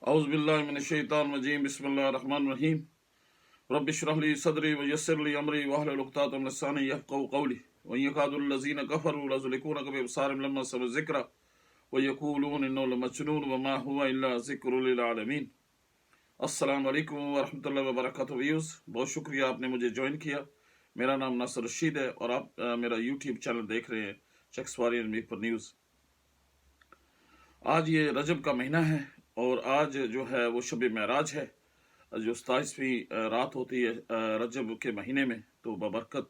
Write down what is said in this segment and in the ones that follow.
औज़ु बिल्लाहि मिनश शैतानिर रजीम बिस्मिल्लाहिर रहमानिर रहीम रब्बि इश्रह ली सदरी व यस्सिर ली अमरी वहलुल उक़दतम मिन लिसानी यफ़क़हू क़ौली व यकादुल लज़ीना कफ़रू लयुज़लिकूनका बिअबसारिहिम लम्मा समिअू ज़िक्रा व यक़ूलूना इन्नहु लमजनून व मा हुवा इल्ला ज़िक्रुल लिल आलमीन। अस्सलामु अलैकुम व रहमतुल्लाहि व बरकातुहू। व्यूज़, बहुत शुक्रिया आपने मुझे ज्वाइन किया। मेरा नाम नासिर रशीद है और आप मेरा यूट्यूब चैनल देख रहे हैं, शख्सवारी एंड मीर पर न्यूज़। आज ये रजब का महीना है और आज जो है वो शब महराज है, जो 27वीं रात होती है रजब के महीने में। तो बबरकत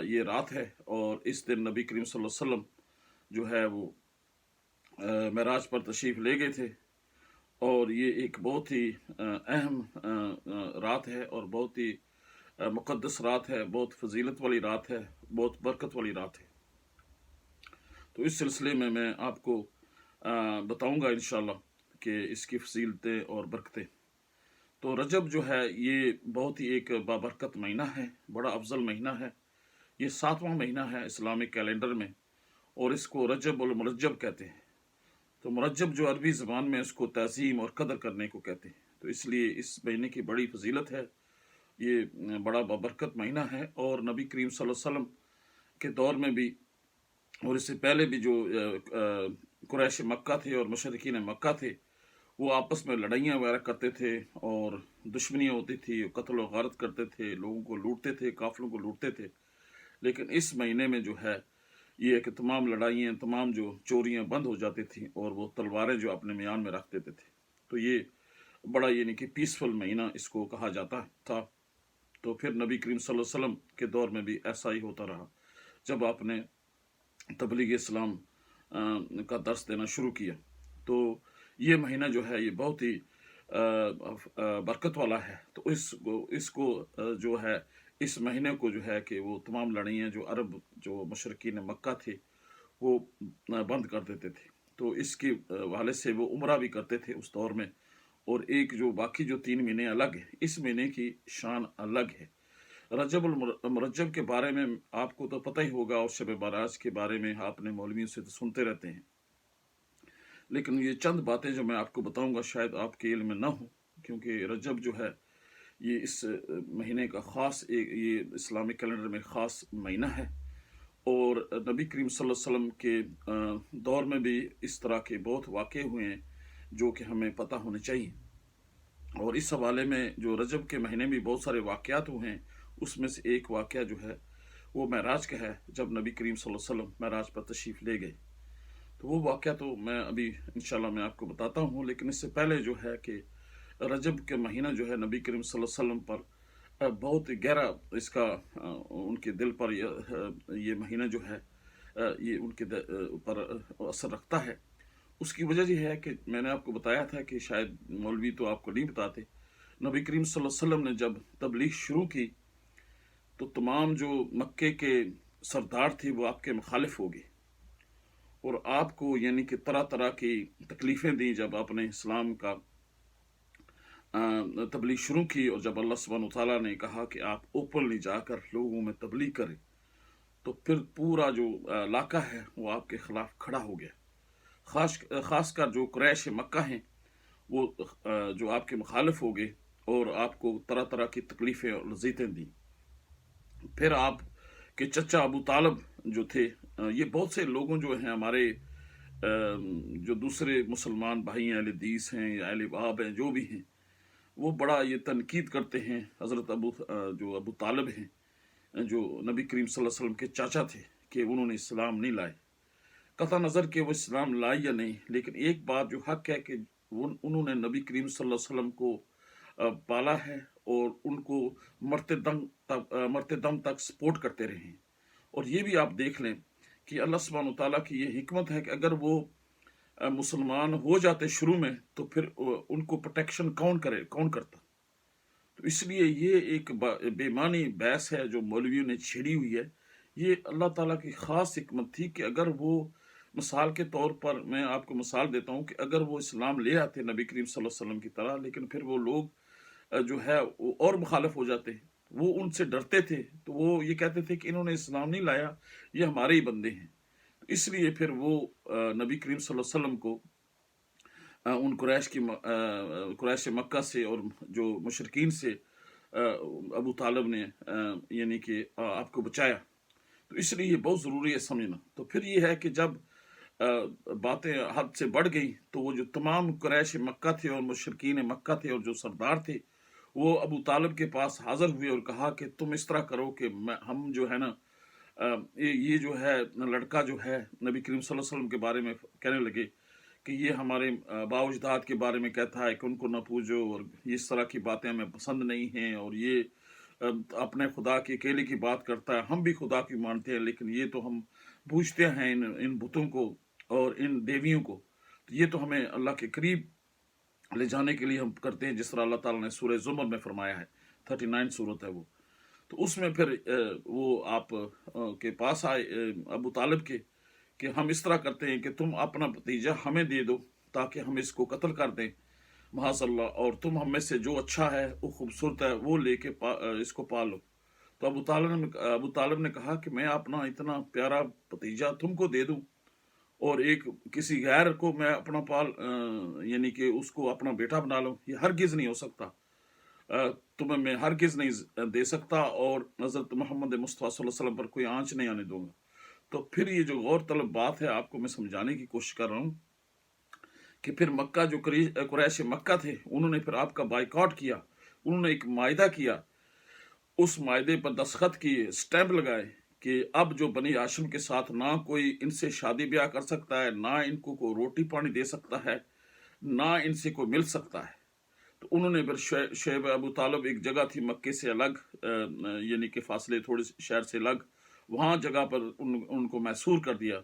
ये रात है और इस दिन नबी करीम सल्लल्लाहु अलैहि वसल्लम जो है वो महराज पर तशरीफ़ ले गए थे। और ये एक बहुत ही अहम रात है और बहुत ही मुक़द्दस रात है, बहुत फजीलत वाली रात है, बहुत बरकत वाली रात है। तो इस सिलसिले में मैं आपको बताऊंगा इंशाल्लाह कि इसकी फजीलतें और बरकतें। तो रजब जो है ये बहुत ही एक बाबरकत महीना है, बड़ा अफजल महीना है। ये 7वां महीना है इस्लामिक कैलेंडर में और इसको रजब उल मुरज्जब कहते हैं। तो मुरज्जब जो अरबी ज़बान में इसको तज़ीम और कदर करने को कहते हैं। तो इसलिए इस महीने की बड़ी फजीलत है। ये बड़ा बाबरकत महीना है और नबी करीम सल्लल्लाहु अलैहि वसल्लम के दौर में भी और इससे पहले भी जो कुरैश मक्का थे और मुशरिकीन मक्का थे, वो आपस में लड़ाइयाँ वगैरह करते थे और दुश्मनियाँ होती थी, कत्ल व गारत करते थे, लोगों को लूटते थे, काफिलों को लूटते थे। लेकिन इस महीने में जो है ये कि तमाम लड़ाइयाँ, तमाम जो चोरियाँ बंद हो जाती थी और वो तलवारें जो अपने म्यान में रख देते थे। तो ये बड़ा यानी कि पीसफुल महीना इसको कहा जाता था। तो फिर नबी करीम सल्लल्लाहु अलैहि वसल्लम के दौर में भी ऐसा ही होता रहा। जब आपने तबलीग इस्लाम का दर्स देना शुरू किया, तो ये महीना जो है ये बहुत ही बरकत वाला है। तो इसको जो है इस महीने को जो है कि वो तमाम लड़ाइयाँ जो अरब जो मुशरिकीन मक्का थे वो बंद कर देते थे। तो इसके हवाले से वो उम्रा भी करते थे उस दौर में। और एक जो बाकी जो 3 महीने अलग है, इस महीने की शान अलग है। रजब मुरज्जब के बारे में आपको तो पता ही होगा और शब बारात के बारे में आपने मौलवियों से तो सुनते रहते हैं। लेकिन ये चंद बातें जो मैं आपको बताऊंगा शायद आपके इल्म में ना हो, क्योंकि रजब जो है ये इस महीने का ख़ास ये इस्लामिक कैलेंडर में ख़ास महीना है। और नबी करीम सल्लल्लाहु अलैहि वसल्लम के दौर में भी इस तरह के बहुत वाक़े हुए हैं जो कि हमें पता होने चाहिए। और इस हवाले में जो रजब के महीने में बहुत सारे वाक़यात हुए हैं, उसमें से एक वाक़या जो है वो महराज का है, जब नबी करीम सल्लल्लाहु अलैहि वसल्लम महराज पर तशरीफ़ ले गए। तो वो वाक़या तो मैं अभी इंशाल्लाह मैं आपको बताता हूँ। लेकिन इससे पहले जो है कि रजब के महीना जो है नबी करीम सल्लल्लाहु अलैहि वसल्लम पर बहुत गहरा इसका उनके दिल पर ये महीना जो है ये उनके ऊपर असर रखता है। उसकी वजह यह है कि मैंने आपको बताया था कि शायद मौलवी तो आपको नहीं बताते। नबी करीम सल्लल्लाहु अलैहि वसल्लम ने जब तबलीग शुरू की तो तमाम जो मक्के के सरदार थे वो आपके मुखालिफ हो गए और आपको यानी कि तरह तरह की तकलीफ़ें दी। जब आपने इस्लाम का तबलीग शुरू की और जब अल्लाह सुब्हानहू तआला ने कहा कि आप ओपनली जाकर लोगों में तबलीग करें, तो फिर पूरा जो इलाका है वो आपके ख़िलाफ़ खड़ा हो गया। ख़ासकर जो कुरैश मक्का हैं वो जो आपके मुखालिफ हो गए और आपको तरह तरह की तकलीफ़ें और लज़ीतें दी। फिर आप के चचा अबू तालब जो थे, ये बहुत से लोगों जो हैं हमारे जो दूसरे मुसलमान भाई हैं, अहले हदीस हैं या अहले बाब हैं, जो भी हैं, वो बड़ा ये तनकीद करते हैं हज़रत जो अबू तालब हैं, जो नबी करीम सल्लल्लाहु अलैहि वसल्लम के चाचा थे, कि उन्होंने इस्लाम नहीं लाए। कता नज़र के वो इस्लाम लाए या नहीं, लेकिन एक बात जो हक है कि उन्होंने नबी करीम सल्लल्लाहु अलैहि वसल्लम को पाला है और उनको मरते दम तक सपोर्ट करते रहे हैं। और ये भी आप देख लें कि अल्लाह सुब्हानहू तआला की ये हिकमत है कि अगर वो मुसलमान हो जाते शुरू में, तो फिर उनको प्रोटेक्शन कौन करता। तो इसलिए ये एक बेमानी बहस है जो मौलवियों ने छेड़ी हुई है। ये अल्लाह ताला की ख़ास हिकमत थी कि अगर वो मिसाल के तौर पर मैं आपको मिसाल देता हूँ कि अगर वो इस्लाम ले आते नबी करीम सल्लल्लाहु अलैहि वसल्लम की तरह, लेकिन फिर वो लोग जो है वो और मुखालिफ हो जाते, वो उनसे डरते थे, तो वो ये कहते थे कि इन्होंने इस्लाम नहीं लाया, ये हमारे ही बंदे हैं। इसलिए फिर वो नबी करीम सल्लल्लाहु अलैहि वसल्लम को उन कुरैश मक्का से और जो मुशरिकीन से अबू तालिब ने यानी कि आपको बचाया। तो इसलिए ये बहुत ज़रूरी है समझना। तो फिर ये है कि जब बातें हद से बढ़ गई तो वो जो तमाम कुरैश मक्का थे और मुशरिकीन मक्का थे और जो सरदार थे, वो अबू तालिब के पास हाजिर हुए और कहा कि तुम इस तरह करो कि हम जो है ना ये जो है लड़का जो है नबी करीम सल्लल्लाहु अलैहि वसल्लम के बारे में कहने लगे कि ये हमारे बाउजदाद के बारे में कहता है कि उनको न पूजो और इस तरह की बातें हमें पसंद नहीं हैं, और ये अपने खुदा की अकेले की बात करता है। हम भी खुदा की मानते हैं, लेकिन ये तो हम पूजते हैं इन बुतों को और इन देवियों को, तो ये तो हमें अल्लाह के करीब ले जाने के लिए हम करते हैं, जिस तरह अल्लाह ताला ने सूरह ज़ुमर में फरमाया है। 39 सूरत है वो। तो उसमें फिर वो आप के पास आए अबू तालिब के कि हम इस तरह करते हैं कि तुम अपना भतीजा हमें दे दो ताकि हम इसको कत्ल कर दें महासल्ला, और तुम हम में से जो अच्छा है वो खूबसूरत है वो लेके इसको पालो। तो अबू तालिब ने कहा कि मैं अपना इतना प्यारा भतीजा तुमको दे दूं और एक किसी गैर को मैं अपना यानी कि उसको अपना बेटा बना लूं, ये हरगिज नहीं हो सकता। तुम्हें मैं हरगिज नहीं दे सकता और हज़रत मोहम्मद मुस्तफ़ा सल्लल्लाहु अलैहि वसल्लम पर कोई आंच नहीं आने दूंगा। तो फिर ये जो गौर तलब बात है आपको मैं समझाने की कोशिश कर रहा हूँ कि फिर मक्का जो कुरैश मक्का थे उन्होंने फिर आपका बाइकआउट किया। उन्होंने एक मायदा किया, उस मायदे पर दस्तखत किए, स्टैंप लगाए कि अब जो बनी हाशिम के साथ ना कोई इनसे शादी ब्याह कर सकता है, ना इनको कोई रोटी पानी दे सकता है, ना इनसे कोई मिल सकता है। तो उन्होंने फिर शेब अबू तालिब एक जगह थी मक्के से अलग, यानी कि फासले थोड़े शहर से अलग, वहाँ जगह पर उनको मैसूर कर दिया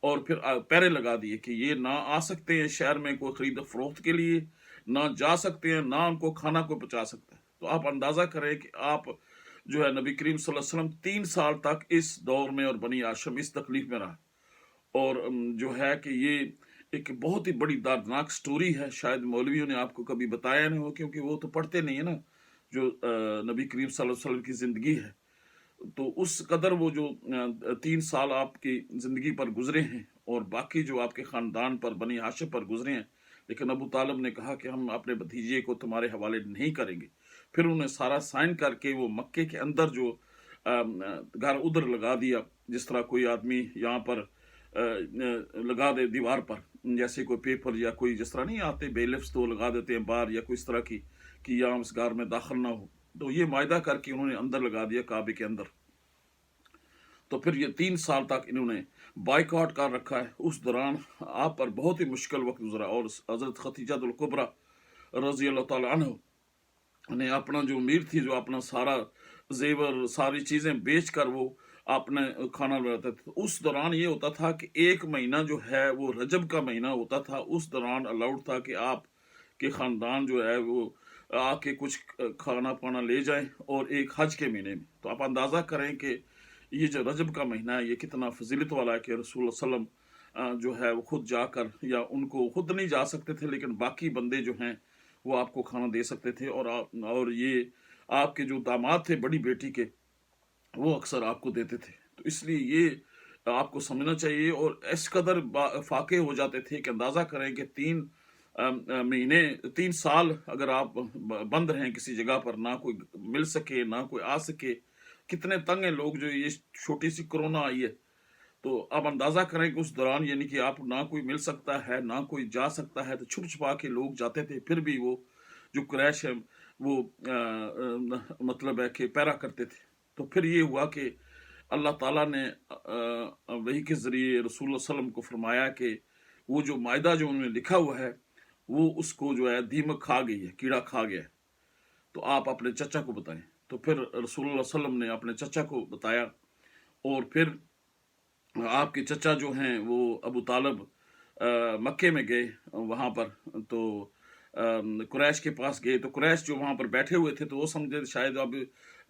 और फिर पैरे लगा दिए कि ये ना आ सकते हैं शहर में कोई खरीद फरोख्त के लिए, ना जा सकते हैं, ना उनको खाना कोई पहुँचा सकता है। तो आप अंदाज़ा करें कि आप जो है नबी करीम सल्लल्लाहु अलैहि वसल्लम 3 साल तक इस दौर में और बनी हाशिम इस तकलीफ में रहा। और जो है कि ये एक बहुत ही बड़ी दर्दनाक स्टोरी है। शायद मौलवियों ने आपको कभी बताया नहीं हो, क्योंकि वो तो पढ़ते नहीं है ना जो नबी करीम सल्लल्लाहु अलैहि वसल्लम की ज़िंदगी है। तो उस कदर वो जो 3 साल आपकी ज़िंदगी पर गुजरे हैं और बाकी जो आपके ख़ानदान पर बनी हाशिम पर गुजरे हैं, लेकिन अबू तालिब ने कहा कि हम अपने भतीजे को तुम्हारे हवाले नहीं करेंगे। फिर उन्हें सारा साइन करके वो मक्के के अंदर जो घर उधर लगा दिया, जिस तरह कोई आदमी यहाँ पर लगा दे दीवार पर, जैसे कोई पेपर या कोई जिस तरह नहीं आते बेलिफ्स तो लगा देते हैं बाहर या कोई इस तरह की कि यहाँ उस घर में दाखिल ना हो। तो ये मायदा करके उन्होंने अंदर लगा दिया काबे के अंदर। तो फिर ये 3 साल तक इन्होंने बाइकआउट कर रखा है। उस दौरान आप पर बहुत ही मुश्किल वक्त गुजरा और हज़रत खदीजतुल कुबरा रज़ी अल्लाह ताला अन्हा ने अपना जो अमीर थी, जो अपना सारा जेवर सारी चीज़ें बेच कर वो आपने खाना बनाते थे। तो उस दौरान ये होता था कि 1 महीना जो है वो रजब का महीना होता था। उस दौरान अलाउड था कि आप के ख़ानदान जो है वो आके कुछ खाना पाना ले जाएं, और एक हज के महीने में। तो आप अंदाज़ा करें कि ये जो रजब का महीना है ये कितना फजीलत वाला है कि रसूल सल्लम जो है वो खुद जाकर, या उनको खुद नहीं जा सकते थे लेकिन बाकी बंदे जो हैं वो आपको खाना दे सकते थे, और ये आपके जो दामाद थे बड़ी बेटी के, वो अक्सर आपको देते थे। तो इसलिए ये आपको समझना चाहिए। और इस कदर फाके हो जाते थे कि अंदाज़ा करें कि 3 महीने 3 साल अगर आप बंद रहें किसी जगह पर, ना कोई मिल सके ना कोई आ सके, कितने तंग हैं लोग। जो ये छोटी सी कोरोना आई है, तो आप अंदाज़ा करें कि उस दौरान यानी कि आप ना कोई मिल सकता है ना कोई जा सकता है, तो छुप छुपा के लोग जाते थे। फिर भी वो जो क्रैश है वो मतलब है कि पैरा करते थे। तो फिर ये हुआ कि अल्लाह ताला ने वही के ज़रिए रसूल सल्लम को फरमाया कि वो जो मायदा जो उन्होंने लिखा हुआ है वो उसको जो है दीमक खा गई है, कीड़ा खा गया है, तो आप अपने चचा को बताएं। तो फिर रसूल सल्लम ने अपने चचा को बताया, और फिर आपके चचा जो हैं वो अबू तालिब मक्के में गए वहाँ पर। तो कुरैश के पास गए, तो कुरैश जो वहाँ पर बैठे हुए थे तो वो समझे शायद अब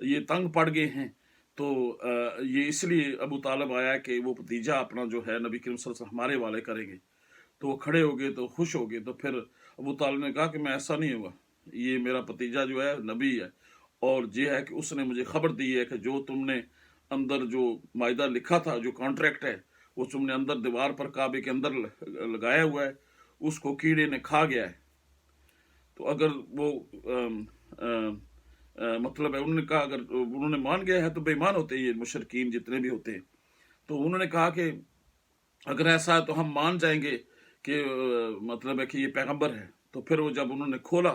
ये तंग पड़ गए हैं। तो ये इसलिए अबू तालिब आया कि वो भतीजा अपना जो है नबी करीम सल्लल्लाहु अलैहि वसल्लम हमारे वाले करेंगे। तो वो खड़े हो गए, तो खुश हो गए। तो फिर अबू तालिब ने कहा कि मैं ऐसा नहीं हुआ, ये मेरा भतीजा जो है नबी है, और ये है कि उसने मुझे खबर दी है कि जो तुमने अंदर जो मायदा लिखा था, जो कॉन्ट्रैक्ट है, वो तुमने अंदर दीवार पर काबे के अंदर लगाया हुआ है, उसको कीड़े ने खा गया है, तो अगर वो मतलब है, उन्होंने कहा अगर उन्होंने मान गया है तो बेईमान होते हैं ये मुशरकीन जितने भी होते हैं। तो उन्होंने कहा कि अगर ऐसा है तो हम मान जाएंगे कि मतलब है कि ये पैगंबर है। तो फिर वो जब उन्होंने खोला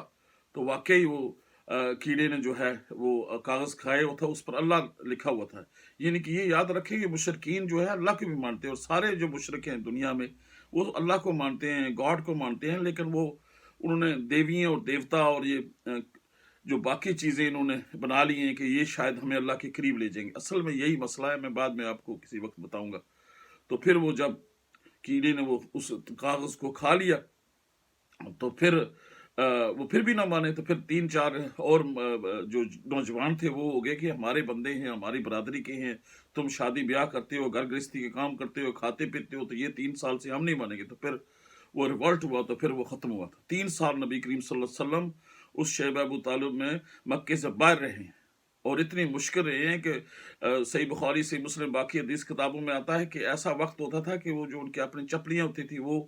तो वाकई वो कीड़े ने जो है वो कागज खाए हुआ था, उस पर अल्लाह लिखा हुआ था। यानी कि ये याद रखें कि मुशरकीन जो है अल्लाह को भी मानते हैं, और सारे जो मुशरक हैं दुनिया में वो अल्लाह को मानते हैं, गॉड को मानते हैं, लेकिन वो उन्होंने देवियाँ और देवता और ये जो बाकी चीज़ें इन्होंने बना ली हैं कि ये शायद हमें अल्लाह के करीब ले जाएंगे। असल में यही मसला है, मैं बाद में आपको किसी वक्त बताऊंगा। तो फिर वो जब कीड़े ने वो उस कागज को खा लिया तो फिर वो फिर भी ना माने, तो फिर तीन चार और जो नौजवान थे वो हो गए कि हमारे बंदे हैं, हमारी बरादरी के हैं, तुम शादी ब्याह करते हो, घर गृहस्थी के काम करते हो, खाते पीते हो, तो ये 3 साल से हम नहीं मानेंगे। तो फिर वो रिवॉल्ट हुआ, तो फिर वो खत्म हुआ था। 3 साल नबी करीम सल्लल्लाहु अलैहि वसल्लम उस शैब अबू तालिब में मक्के से बाहर रहे हैं, और इतनी मुश्किल रहे हैं कि सही बुखारी से मुस्लिम बाकी हदीस किताबों में आता है कि ऐसा वक्त होता था कि वो जो उनकी अपनी चपलियाँ होती थी वो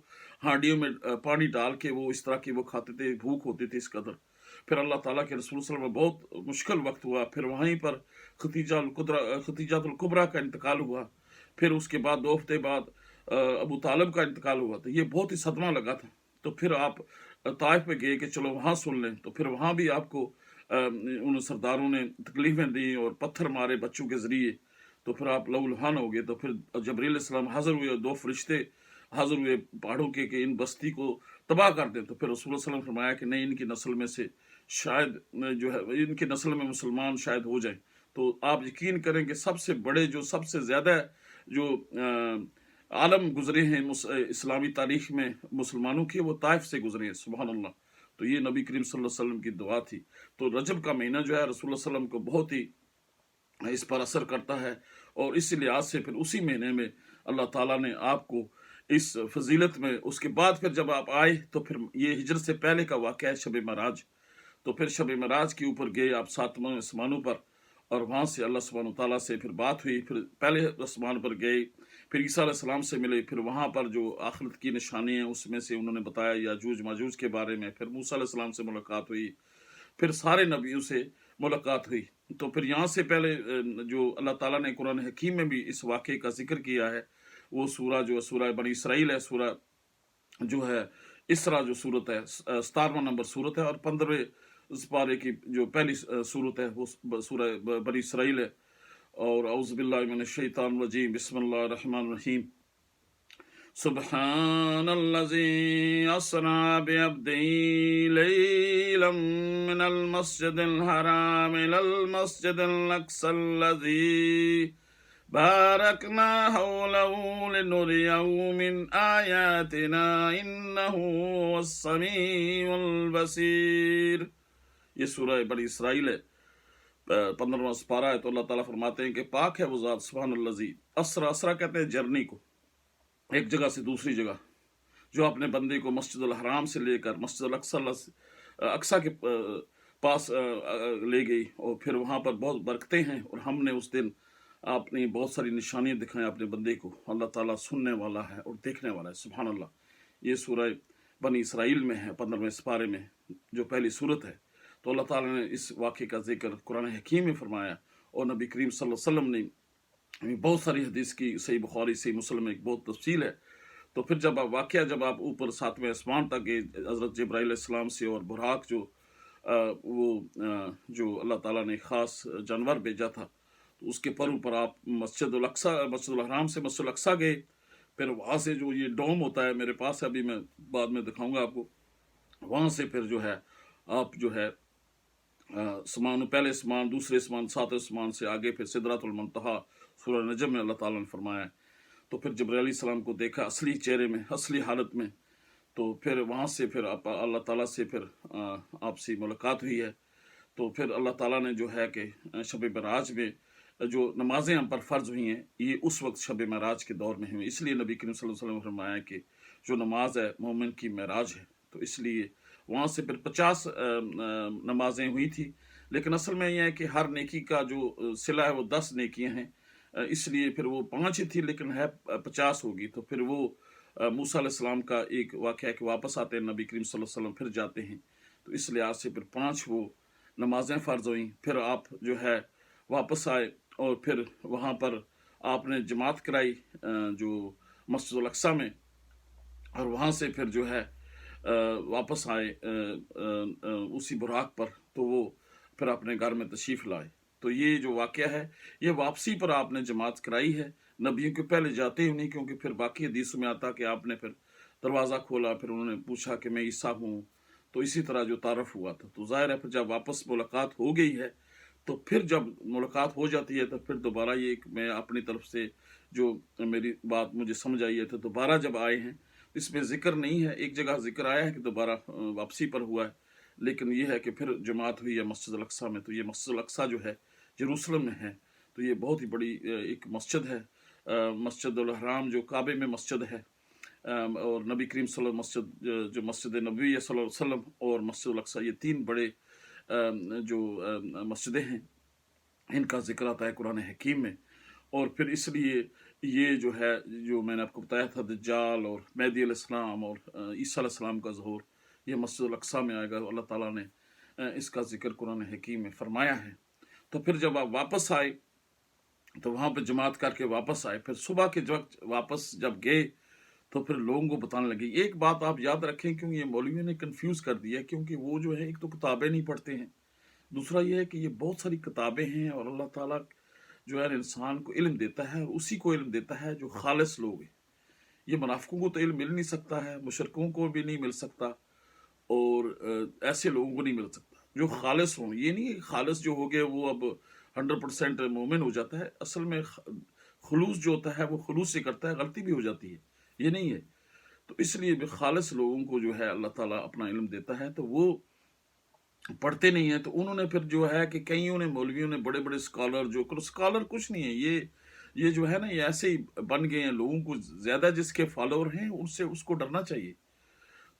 हांडियों में पानी डाल के वो इस तरह की वो खाते थे, भूख होती थी इस कदर। फिर अल्लाह ताला के रसूल सल्लल्लाहु अलैहि वसल्लम में बहुत मुश्किल वक्त हुआ। फिर वहीं पर खतीजातुल कुबरा का इंतकाल हुआ। फिर उसके बाद 2 हफ्ते बाद अबू तालिब का इंतकाल हुआ। तो ये बहुत ही सदमा लगा था। तो फिर आप ताइफ में गए कि चलो वहाँ सुन लें। तो फिर वहाँ भी आपको उन सरदारों ने तकलीफें दी और पत्थर मारे बच्चों के जरिए। तो फिर आप लहूलुहान हो गए। तो फिर जबरील अलैहिस्सलाम हाजिर हुए, 2 फरिश्ते हाजिर हुए पहाड़ों के कि इन बस्ती को तबाह कर दें। तो फिर रसूल सल्लल्लाहु अलैहि वसल्लम फरमाया कि नहीं, इनकी नस्ल में से शायद जो है इनकी नस्ल में मुसलमान शायद हो जाए। तो आप यकीन करें कि सबसे बड़े जो सबसे ज़्यादा जो आलम गुजरे हैं इस्लामी तारीख में मुसलमानों के, वो ताइफ से गुजरे हैं। सुबहान अल्लाह। तो ये नबी करीम सल्लल्लाहु अलैहि वसल्लम की दुआ थी। तो रजब का महीना जो है रसूल सल्लल्लाहु अलैहि वसल्लम को बहुत ही इस पर असर करता है, और इसी लिहाज से फिर उसी महीने में अल्लाह ताला ने आपको इस फजीलत में, उसके बाद फिर जब आप आए तो फिर ये हिजरत से पहले का वाक़या है शब मराज। तो फिर शब मराज के ऊपर गए आप 7वें आसमानों पर, और वहाँ से अल्लाह सुब्हानहू तआला से फिर बात हुई। फिर पहले आसमान पर गए, फिर ईसा अलैहिस्सलाम से मिले। फिर वहाँ पर जो आखिरत की निशानी है उसमें से उन्होंने बताया याजूज माजूज के बारे में। फिर मूसा अलैहिस्सलाम से मुलाकात हुई, फिर सारे नबियों से मुलाकात हुई। तो फिर यहाँ से पहले जो अल्लाह ताला ने कुरान हकीम में भी इस वाक़े का जिक्र किया है, वो सूरा जो सूरा बनी इसराइल है, सूरा जो है इसरा जो सूरत है 17वां नंबर सूरत है, और 15वें इस पारे की जो पहली सूरत है वो सूरा बनी इसराइल है। और औज़ु बिल्लाहि मिनश शैतानिर रजीम, बिस्मिल्लाहिर रहमानिर रहीम। सुब्हानल्लज़ी अस्रा बिअब्दिही लैलन मिनल मस्जिदिल हराम इलल मस्जिदिल अक़्सल्लज़ी बारकना हौलहू लिनुरियहू मिन आयातिना इन्नहू हुवस्समीउल बसीर। ये सूरह बनी इसराइल है, 15वां पारा है। तो अल्लाह ताला फरमाते हैं कि पाक है वो ज़ात, सुब्हानल्लज़ी असरा, असरा कहते हैं जर्नी को, एक जगह से दूसरी जगह, जो अपने बंदे को मस्जिद हराम से लेकर मस्जिद अक्सा के पास ले गई, और फिर वहाँ पर बहुत बरकतें हैं। और हमने उस दिन अपनी बहुत सारी निशानियाँ दिखाएं अपने बंदे को। अल्लाह ताला सुनने वाला है और देखने वाला है। सुभान अल्लाह। ये सूरह बनी इसराइल में है, 15वें पारे में जो पहली सूरत है। तो अल्लाह ताला ने इस वाक़े का जिक्र कुरान हकीम में फरमाया, और नबी करीम सल्लल्लाहु अलैहि वसल्लम ने बहुत सारी हदीस की, सही बुखारी सही मुस्लिम में एक बहुत तफसील है। तो फिर जब आप वाक़या जब आप ऊपर 7वें आसमान तक गए हज़रत जिब्राइल अलैहिस्सलाम से, और बुराक जो जो अल्लाह ताला ने ख़ास जानवर भेजा था, तो उसके पर ऊपर आप मस्जिद हराम से मस्जिद अक्सा गए। फिर वहाँ से जो ये डोम होता है मेरे पास है, अभी मैं बाद में दिखाऊंगा आपको, वहाँ से फिर जो है आप जो है समान, पहले समान, दूसरे समान, 7वें समान से आगे फिर सिदरतुल मुंतहा सूरह नजम में अल्लाह ताला ने फरमाया। तो फिर जिब्राइल अलैहिस्सलाम को देखा असली चेहरे में, असली हालत में। तो फिर वहाँ से फिर आप अल्लाह ताला से फिर आपसी मुलाकात हुई है। तो फिर अल्लाह ताला ने जो है कि शब मराज में जो नमाजें हम पर फ़र्ज हुई हैं, ये उस वक्त शब मराज के दौर में हुई। इसलिए नबी करीम सल्लल्लाहु अलैहि वसल्लम ने फरमाया कि जो नमाज है मोमिन की महराज है। तो इसलिए वहाँ से फिर 50 नमाजें हुई थी। लेकिन असल में यह है कि हर नेकी का जो सिला है वो 10 नेकियां हैं, इसलिए फिर वो 5 ही थी, लेकिन है 50 होगी। तो फिर वो मूसा अलैहिस्सलाम का एक वाक़या है कि वापस आते हैं नबी करीम सल्लल्लाहु अलैहि वसल्लम, फिर जाते हैं। तो इस लिहाज से फिर 5 वो नमाज़ें फ़र्ज़ हुईं, फिर आप जो है वापस आए और फिर वहाँ पर आपने जमात कराई जो मस्जिद अल अक़सा में, और वहाँ से फिर जो है वापस आए उसी बुराक पर, तो वो फिर अपने घर में तशरीफ़ लाए। तो ये जो वाक़या है, ये वापसी पर आपने जमात कराई है, नबियों के पहले जाते ही नहीं, क्योंकि फिर बाकी हदीसों में आता कि आपने फिर दरवाज़ा खोला, फिर उन्होंने पूछा कि मैं ईसा हूँ, तो इसी तरह जो तारफ़ हुआ था। तो ज़ाहिर है फिर जब वापस मुलाकात हो गई है, तो फिर जब मुलाकात हो जाती है तो फिर दोबारा ये एक मैं अपनी तरफ से जो मेरी बात मुझे समझ आई है, तो दोबारा जब आए हैं, इसमें ज़िक्र नहीं है, एक जगह ज़िक्र आया है कि दोबारा वापसी पर हुआ है, लेकिन ये है कि फिर जमात हुई है मस्जिद अल अक़सा में। तो ये मस्जिद अल अक़सा जो है यरूशलेम में है, तो ये बहुत ही बड़ी एक मस्जिद है। मस्जिद अल हराम जो काबे में मस्जिद है, और नबी करीम सल्लल्लाहु मस्जिद जो मस्जिद नबवी सल्लल्लाहु अलैहि वसल्लम और मस्जिद अल अक़सा, ये 3 बड़े जो मस्जिदें हैं, इनका ज़िक्र आता है कुरान हकीम में। और फिर इसलिए ये जो है, जो मैंने आपको बताया था दज्जाल और मेहदी अलैहिस्सलाम और ईसा अलैहिस्सलाम का ज़हूर, ये मस्जिद अल अक़सा में आएगा। अल्लाह ताला ने इसका ज़िक्र कुरान हकीम में फरमाया है। तो फिर जब आप वापस आए, तो वहाँ पे जमात करके वापस आए, फिर सुबह के वक्त वापस जब गए, तो फिर लोगों को बताने लगे। एक बात आप याद रखें, क्योंकि ये मौलवियों ने कंफ्यूज कर दिया, क्योंकि वो जो है एक तो किताबें नहीं पढ़ते हैं, दूसरा ये है कि ये बहुत सारी किताबें हैं, और अल्लाह ताला जो है इंसान को इल्म देता है, और उसी को इल्म देता है जो खालिस लोग हैं। ये मुनाफिकों को तो इल्म मिल नहीं सकता है, मुशरिकों को भी नहीं मिल सकता, और ऐसे लोगों को नहीं मिल सकता जो खालिस हों। ये नहीं खालिस जो हो गए वो अब 100% मोमिन हो जाता है। असल में खुलूस जो होता है वो खुलूस से करता है, गलती भी हो जाती है, ये नहीं है। तो इसलिए भी खालिस लोगों को जो है अल्लाह ताला अपना इल्म देता है, तो वो पढ़ते नहीं है। तो उन्होंने फिर जो है कि कईयों ने, मौलवियों ने, बड़े बड़े स्कॉलर, जो स्कॉलर कुछ नहीं है, ये जो है ना, ये ऐसे ही बन गए हैं। लोगों को ज़्यादा जिसके फॉलोअर हैं उनसे उसको डरना चाहिए।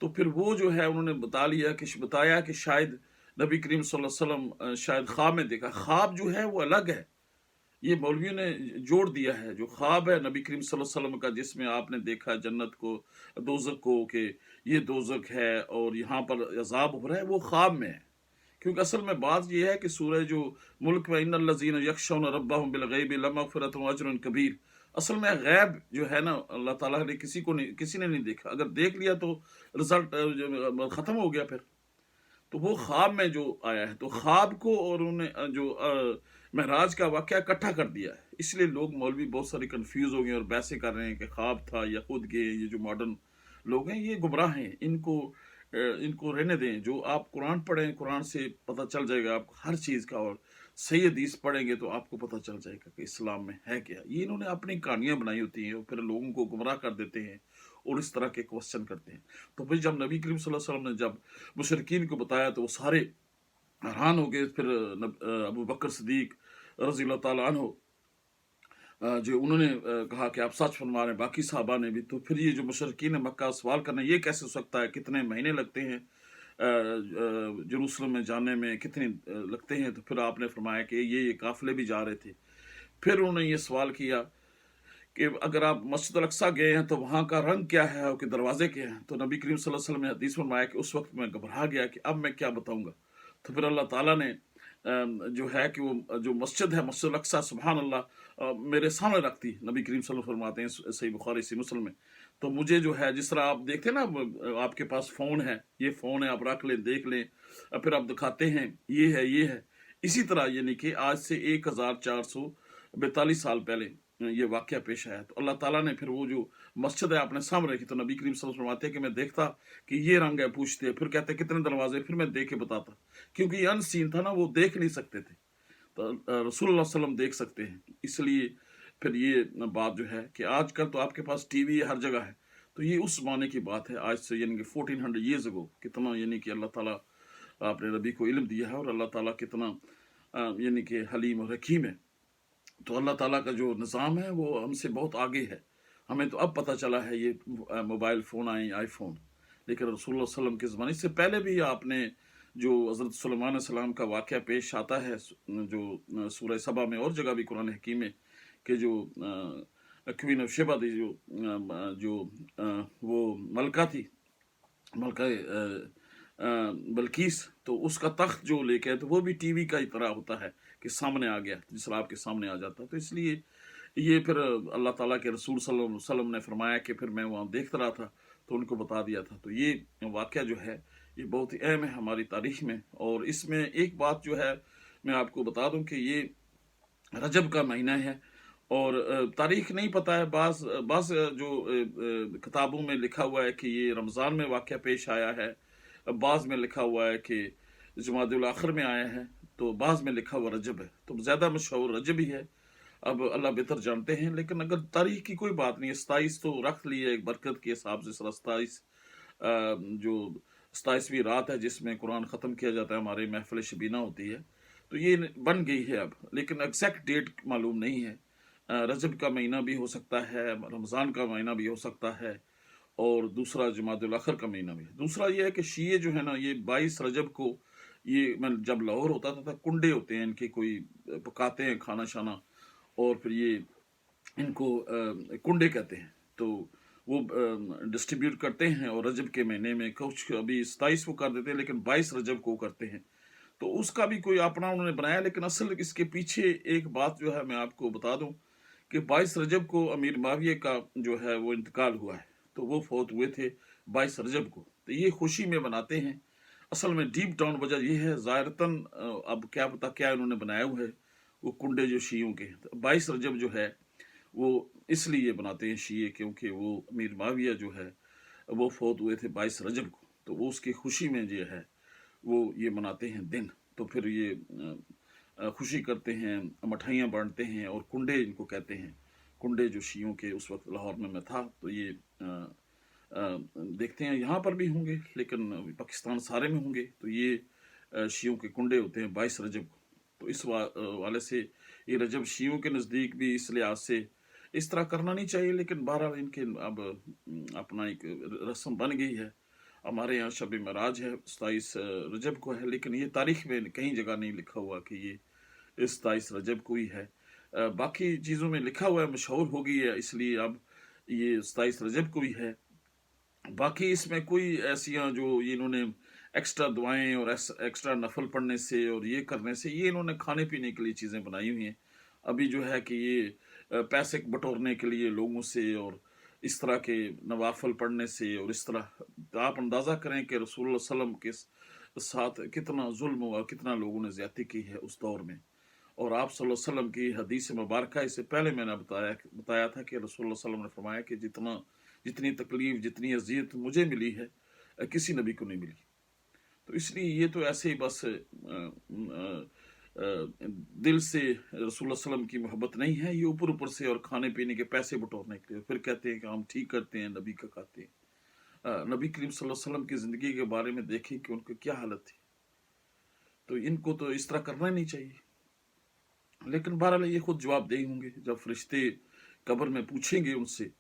तो फिर वो जो है उन्होंने बताया कि शायद नबी करीम सल्लल्लाहु अलैहि वसल्लम शायद ख्वाब में देखा। ख्वाब जो है वो अलग है, ये मौलवियों ने जोड़ दिया है। जो ख्वाब है नबी करीम सल्लल्लाहु अलैहि वसल्लम का, जिसमें आपने देखा जन्नत को, दोज़ख को, कि ये दोज़ख है और यहाँ पर अज़ाब हो रहा है, वो ख्वाब में है। क्योंकि असल में बात यह है कि सूरह जो मुल्क में इन्नल्लज़ीना यख्शौना रब्बहुम बिलग़ैबि लमग़फ़िरतुन व अज्रुन कबीर, असल में गैब जो है ना, अल्लाह ताला ने किसी ने नहीं देखा। अगर देख लिया तो रिजल्ट ख़त्म हो गया फिर। तो वो ख्वाब में जो आया है, तो ख्वाब को और उन्हें जो महराज का वाक़या इकट्ठा कर दिया है। इसलिए लोग, मौलवी बहुत सारे कंफ्यूज हो गए और बहसें कर रहे हैं कि ख्वाब था या खुद गए। ये जो मॉडर्न लोग हैं ये गुमराह हैं, इनको रहने दें। जो आप कुरान पढ़ें, कुरान से पता चल जाएगा आपको हर चीज़ का, और सही हदीस पढ़ेंगे तो आपको पता चल जाएगा कि इस्लाम में है क्या। ये इन्होंने अपनी कहानियाँ बनाई होती हैं और फिर लोगों को गुमराह कर देते हैं और इस तरह के क्वेश्चन करते हैं। तो फिर जब नबी करीम सल्लल्लाहु अलैहि वसल्लम ने जब मुशरिकीन को बताया, तो वो सारे हैरान हो गए। फिर अबू बकर सिद्दीक रज़ी अल्लाह ताला अन्हु, जो उन्होंने कहा कि आप सच फरमा रहे हैं, बाकी साहबा ने भी। तो फिर ये जो मुशरिकीन मक्का सवाल करने, ये कैसे हो सकता है, कितने महीने लगते हैं जेरूसलम में जाने में, कितने लगते हैं। तो फिर आपने फरमाया कि ये काफिले भी जा रहे थे। फिर उन्होंने ये सवाल किया कि अगर आप मस्जिद अल अक़सा गए हैं तो वहाँ का रंग क्या है और के दरवाजे क्या हैं। तो नबी करीम सल्लल्लाहु अलैहि वसल्लम ने हदीस फरमाया कि उस वक्त मैं घबरा गया कि अब मैं क्या बताऊंगा। तो फिर अल्लाह ताला ने जो है कि वो जो मस्जिद है मस्जिद अल अक़सा, सुभान अल्लाह, मेरे सामने रखती। नबी करीम सल्लल्लाहु अलैहि वसल्लम फरमाते हैं सही बुखारी सही मुस्लिम में। तो मुझे जो है, जिस तरह आप देखते हैं ना, आपके पास फ़ोन है, ये फ़ोन है, आप रख लें, देख लें, फिर आप दिखाते हैं ये है। इसी तरह यानी कि आज से 1442 साल पहले ये वाक़या पेश आया। तो अल्लाह ताला ने फिर वो जो मस्जिद है आपने सामने रखी। तो नबी करीम सल्लल्लाहु अलैहि वसल्लम फरमाते हैं कि मैं देखता कि ये रंग है, पूछते, फिर कहते कितने दरवाजे, फिर मैं देख के बताता, क्योंकि ये अनसीन था ना, वो देख नहीं सकते थे। तो रसूलुल्लाह सल्लल्लाहु अलैहि वसल्लम देख सकते हैं। इसलिए फिर ये बात जो है कि आजकल तो आपके पास टीवी हर जगह है। तो ये उस ज़माने की बात है, आज से यानी कि 1400 ईयर्स अगो। कितना यानी कि अल्लाह ताला आपने नबी को इल्म दिया है, और अल्लाह ताला कितना यानी कि हलीम और हकीम है। तो अल्लाह ताला का जो निज़ाम है वो हमसे बहुत आगे है। हमें तो अब पता चला है ये मोबाइल फ़ोन आए, आईफ़ोन, लेकिन रसूलुल्लाह सल्लल्लाहु अलैहि वसल्लम के ज़माने से पहले भी आपने जो हज़रत सुलेमान अलैहिस्सलाम का वाक़या पेश आता है, जो सूरह सबा में और जगह भी कुरान हकीम में, कि जो क्वीन ऑफ शेबा थी, जो वो मलका थी, मलका बल्कीस, तो उसका तख्त जो लेके आए तो वो भी टीवी का ही तरह होता है कि सामने आ गया, जिस तरह आपके सामने आ जाता है। तो इसलिए ये फिर अल्लाह ताला के रसूल सल्लल्लाहु अलैहि वसल्लम ने फरमाया कि फिर मैं वहाँ देखता रहा था तो उनको बता दिया था। तो ये वाक़या जो है ये बहुत ही अहम है हमारी तारीख में। और इसमें एक बात जो है मैं आपको बता दूं कि ये रजब का महीना है, और तारीख नहीं पता है। बाज़ बाज़ जो किताबों में लिखा हुआ है कि ये रमज़ान में वाक़या पेश आया है, बाज़ में लिखा हुआ है कि जुमादुल आखिर में आया है, तो बाज़ में लिखा हुआ रजब है, तो ज़्यादा मशहूर रजब ही है। अब अल्लाह बेहतर जानते हैं, लेकिन अगर तारीख की कोई बात नहीं है, 27 तो रख ली है एक बरकत के हिसाब से। 27 जो 27वीं रात है जिसमें कुरान ख़त्म किया जाता है, हमारे महफिल शबीना होती है, तो ये बन गई है अब, लेकिन एग्जैक्ट डेट मालूम नहीं है। रजब का महीना भी हो सकता है, रमज़ान का महीना भी हो सकता है, और दूसरा जुमादुल आखिर का महीना भी। दूसरा ये है कि शीये जो है ना, ये 22 रजब को, ये मैं जब लाहौर होता था कुंडे होते हैं इनके, कोई पकाते हैं खाना शाना, और फिर ये इनको कुंडे कहते हैं, तो वो डिस्ट्रीब्यूट करते हैं, और रजब के महीने में कुछ अभी 27 को कर देते हैं, लेकिन 22 रजब को करते हैं। तो उसका भी कोई अपना उन्होंने बनाया, लेकिन असल इसके पीछे एक बात जो है मैं आपको बता दूं कि 22 रजब को अमीर माविया का जो है वो इंतकाल हुआ है, तो वो फौत हुए थे 22 रजब को, तो ये खुशी में बनाते हैं। असल में डीप डाउन वजह ये है, ज़ाहिरतन अब क्या पता क्या इन्होंने बनाया हुआ है वो कुंडे जो शीयों के। तो 22 रजब जो है वो इसलिए बनाते हैं शीये, क्योंकि वो अमीर माविया जो है वो फौत हुए थे 22 रजब को, तो वो उसकी खुशी में जो है वो ये मनाते हैं दिन। तो फिर ये खुशी करते हैं, मिठाइयाँ बांटते हैं, और कुंडे इनको कहते हैं। कुंडे जो शीयों के, उस वक्त लाहौर में मैं था तो ये देखते हैं यहाँ पर भी होंगे, लेकिन पाकिस्तान सारे में होंगे। तो ये शीयों के कुंडे होते हैं 22 रजब को। तो इस वाले से ये रजब शीयों के नज़दीक भी इस लिहाज से इस तरह करना नहीं चाहिए, लेकिन बहरहाल इनके अब अपना एक रस्म बन गई है। हमारे यहाँ शब महराज है 27 रजब को है, लेकिन ये तारीख में कहीं जगह नहीं लिखा हुआ कि ये इस 27 रजब को ही है। बाकी चीज़ों में लिखा हुआ है, मशहूर हो गई है, इसलिए अब ये 27 रजब को ही है। बाकी इसमें कोई ऐसियाँ जो ये इन्होंने एक्स्ट्रा दुआएं और एक्स्ट्रा नफल पढ़ने से और ये करने से, ये इन्होंने खाने पीने के लिए चीज़ें बनाई हुई हैं। अभी जो है कि ये पैसे बटोरने के लिए लोगों से, और इस तरह के नवाफल पढ़ने से, और इस तरह, तो आप अंदाज़ा करें कि रसूलुल्लाह सल्लल्लाहु अलैहि वसल्लम के साथ कितना जुल्म हुआ, कितना लोगों ने ज़्यादती की है उस दौर में। और आप सल्लल्लाहु अलैहि वसल्लम की हदीस मुबारक, इससे पहले मैंने बताया था कि रसूलुल्लाह सल्लल्लाहु अलैहि वसल्लम ने फरमाया कि जितनी तकलीफ, जितनी अजियत मुझे मिली है किसी नबी को नहीं मिली। तो इसलिए ये तो ऐसे ही बस दिल से रसूलुल्लाह सल्लम की मोहब्बत नहीं है, ये ऊपर ऊपर से और खाने पीने के पैसे बटोरने के लिए फिर कहते हैं कि हम ठीक करते हैं, नबी का खाते हैं। नबी करीम सल्लल्लाहु अलैहि वसल्लम की ज़िंदगी के बारे में देखें कि उनकी क्या हालत थी, तो इनको तो इस तरह करना ही नहीं चाहिए। लेकिन बहरहाल ये खुद जवाब दे होंगे, जब फरिश्ते कब्र में पूछेंगे उनसे,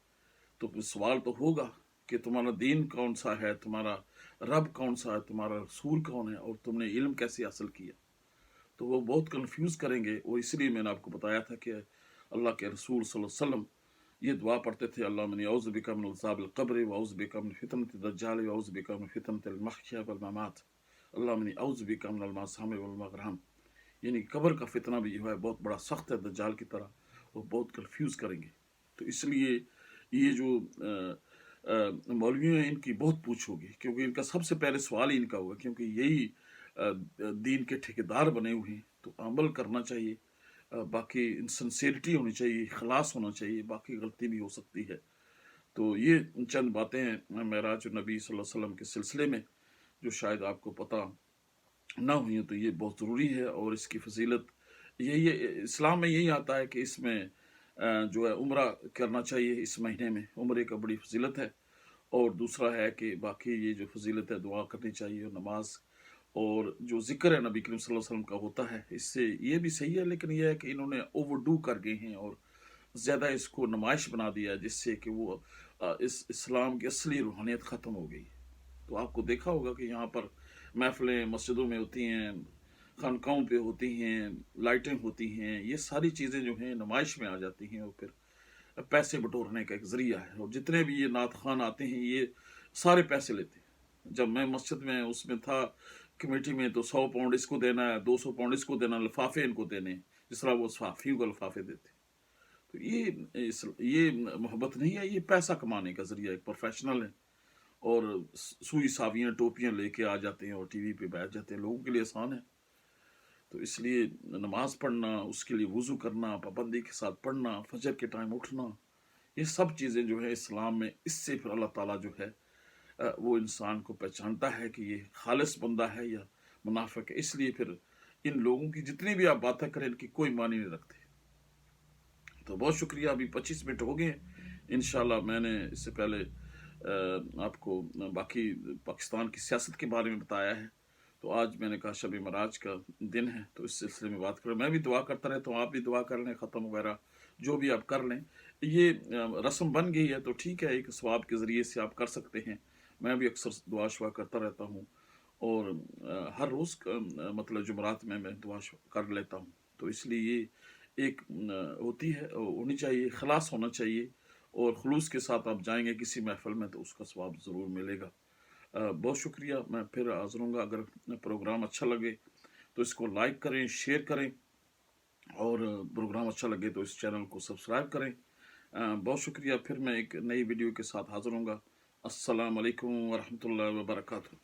तो फिर सवाल तो होगा कि तुम्हारा दीन कौन सा है, तुम्हारा रब कौन सा है, तुम्हारा रसूल कौन है, और तुमने इल्म कैसे हासिल किया। तो वो बहुत कंफ्यूज करेंगे। और इसलिए मैंने आपको बताया था कि अल्लाह के रसूल सल्लल्लाहु अलैहि वसल्लम ये दुआ पढ़ते थे, अल्लाहुम्मा इन्नी औज़ु बिका मिन अज़ाबिल क़ब्र व औज़ु बिका मिन फितनतिद दज्जाल व औज़ु बिका मिन फितनतिल महया वल ममात, अल्लाहुम्मा इन्नी औज़ु बिका मिनल मासाम वल मग़रम। यानी कब्र का फितना भी जो है बहुत बड़ा सख्त है, दज्जाल की तरह, वो बहुत कंफ्यूज करेंगे। तो इसलिए ये जो मौलवियों हैं इनकी बहुत पूछ होगी, क्योंकि इनका सबसे पहले सवाल ही इनका होगा, क्योंकि यही दीन के ठेकेदार बने हुए हैं। तो अमल करना चाहिए, बाकी सिंसेरिटी होनी चाहिए, इखलास होना चाहिए, बाकी गलती भी हो सकती है। तो ये चंद बातें हैं मेराज नबी सल्लल्लाहु अलैहि वसल्लम के सिलसिले में, जो शायद आपको पता ना हुई हो, तो ये बहुत ज़रूरी है। और इसकी फजीलत यही इस्लाम में यही आता है कि इसमें जो है उम्रा करना चाहिए, इस महीने में उम्रे का बड़ी फजीलत है। और दूसरा है कि बाकी ये जो फजीलत है, दुआ करनी चाहिए, और नमाज और जो जिक्र है नबी करीम सल्लल्लाहु अलैहि वसल्लम का होता है, इससे ये भी सही है। लेकिन यह है कि इन्होंने ओवरडू कर गए हैं और ज़्यादा इसको नुमाइश बना दिया है, जिससे कि वो इस इस्लाम की असली रूहानियत ख़त्म हो गई। तो आपको देखा होगा कि यहाँ पर महफिलें मस्जिदों में होती हैं, खानकाहों पे होती हैं, लाइटें होती हैं, ये सारी चीज़ें जो हैं नुमाइश में आ जाती हैं, और फिर पैसे बटोरने का एक जरिया है। और जितने भी ये नात खान आते हैं ये सारे पैसे लेते हैं। जब मैं मस्जिद में उसमें था कमेटी में, तो 100 पाउंड इसको देना है, 200 पाउंड इसको देना, लिफाफे इनको देने हैं, जिस तरह वो सहाफियों को लिफाफे देते हैं। तो ये मोहब्बत नहीं है, ये पैसा कमाने का जरिया। एक प्रोफेशनल है और सुई सावियाँ टोपियाँ लेके आ जाते हैं और टीवी पे बैठ जाते हैं। लोगों के लिए आसान है। तो इसलिए नमाज पढ़ना, उसके लिए वुज़ू करना, पाबंदी के साथ पढ़ना, फजर के टाइम उठना, ये सब चीज़ें जो है इस्लाम में, इससे फिर अल्लाह ताला जो है वो इंसान को पहचानता है कि ये खालिस बंदा है या मुनाफिक है। इसलिए फिर इन लोगों की जितनी भी आप बातें करें, इनकी कोई मानी नहीं रखते। तो बहुत शुक्रिया। अभी 25 मिनट हो गए हैं। इंशाल्लाह मैंने इससे पहले आपको बाकी पाकिस्तान की सियासत के बारे में बताया है। तो आज मैंने कहा शब मराज का दिन है, तो इस सिलसिले में बात करें। मैं भी दुआ करता रहता हूँ, आप भी दुआ कर लें, ख़त्म वगैरह जो भी आप कर लें। ये रस्म बन गई है तो ठीक है, एक सवाब के ज़रिए से आप कर सकते हैं। मैं भी अक्सर दुआ शुआ करता रहता हूँ और हर रोज़ मतलब जुमरात में मैं दुआ कर लेता हूँ। तो इसलिए ये एक होती है, होनी चाहिए, खलास होना चाहिए। और खुलूस के साथ आप जाएंगे किसी महफिल में तो उसका सवाब ज़रूर मिलेगा। बहुत शुक्रिया। मैं फिर हाज़िर हूँगा। अगर प्रोग्राम अच्छा लगे तो इसको लाइक करें, शेयर करें, और प्रोग्राम अच्छा लगे तो इस चैनल को सब्सक्राइब करें। बहुत शुक्रिया। फिर मैं एक नई वीडियो के साथ हाज़िर हूँगा। अस्सलाम वालेकुम वरहमतुल्लाहि वबरकातुहू।